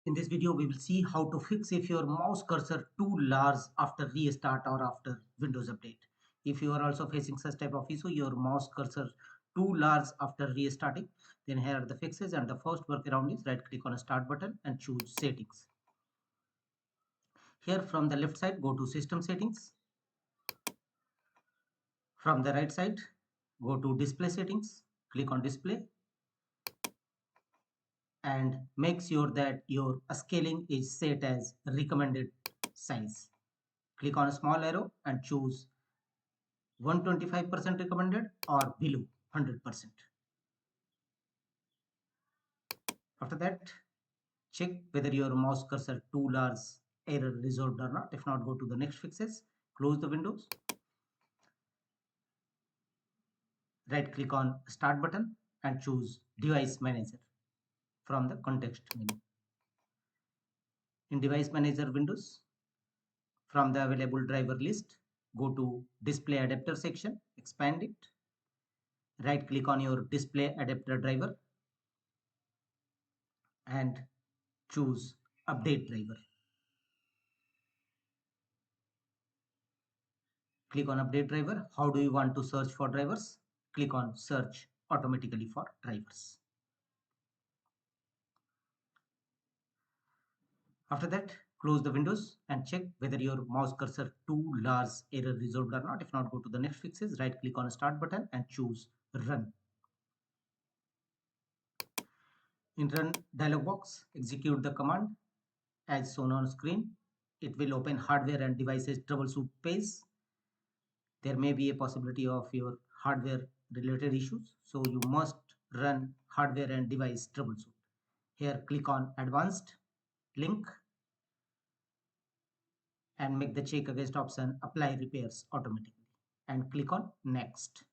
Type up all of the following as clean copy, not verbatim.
In this video, we will see how to fix if your mouse cursor too large after restart or after Windows update. If you are also facing such type of issue, your mouse cursor too large after restarting, then here are the fixes. And the first workaround is right click on a start button and choose settings. Here from the left side, go to system settings. From the right side, go to display settings, click on display and make sure that your scaling is set as recommended size. Click on a small arrow and choose 125% recommended or below 100%. After that, check whether your mouse cursor too large error resolved or not. If not, go to the next fixes, close the windows, right click on start button and choose device manager from the context menu. In device manager windows, from the available driver list, go to display adapter section, expand it, right click on your display adapter driver and choose update driver. Click on update driver. How do you want to search for drivers? Click on search automatically for drivers. After that, close the windows and check whether your mouse cursor too large error resolved or not. If not, go to the next fixes, right click on start button and choose run. In run dialog box, execute the command as shown on screen. It will open hardware and devices troubleshoot page. There may be a possibility of your hardware related issues, so you must run hardware and device troubleshoot. Here click on advanced link and make the check against option apply repairs automatically and click on next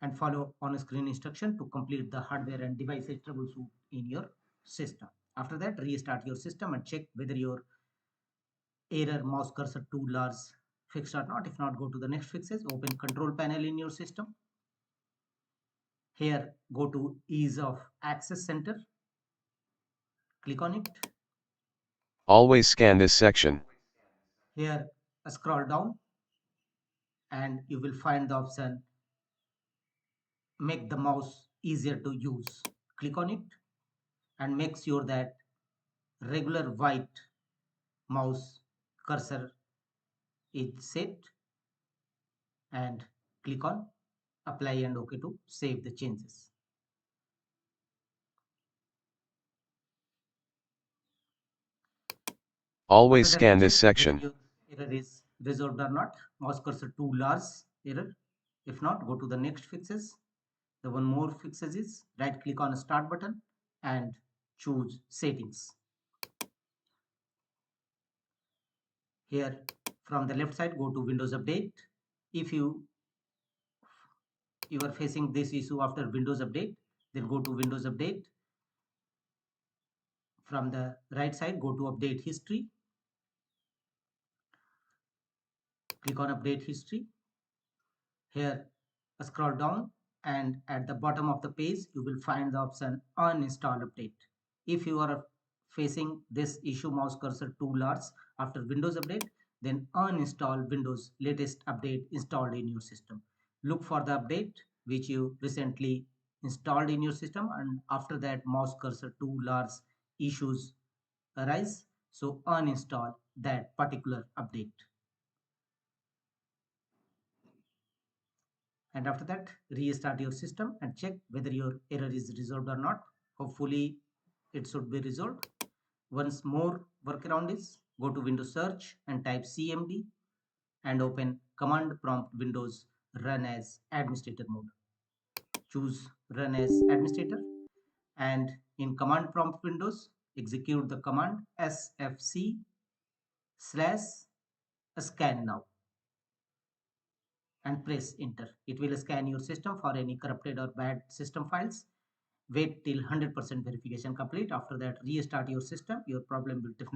and follow on screen instruction to complete the hardware and devices troubleshoot in your system. After that, restart your system and check whether your error mouse cursor too large fixed or not. If not, go to the next fixes, open control panel in your system. Here go to ease of access center, click on it. Always scan this section. Here scroll down and you will find the option make the mouse easier to use. Click on it and make sure that regular white mouse cursor is set and click on apply and OK to save the changes. Always After that, scan this check whether section. your error is resolved or not. Mouse cursor too large error. If not, go to the next fixes. The one more fixes is right click on start button and choose settings. Here from the left side, go to Windows Update. If you are facing this issue after Windows Update, then go to Windows Update. From the right side, go to Update History. Click on Update History. Here scroll down and at the bottom of the page you will find the option uninstall update. If you are facing this issue mouse cursor too large after Windows update, then uninstall Windows latest update installed in your system. Look for the update which you recently installed in your system, and after that mouse cursor too large issues arise, so uninstall that particular update. And after that, restart your system and check whether your error is resolved or not. Hopefully it should be resolved. Once more workaround is go to Windows search and type cmd and open command prompt windows, run as administrator mode. Choose run as administrator and in command prompt windows execute the command sfc/scan now and press enter. It will scan your system for any corrupted or bad system files. Wait till 100% verification complete. After that, restart your system. Your problem will definitely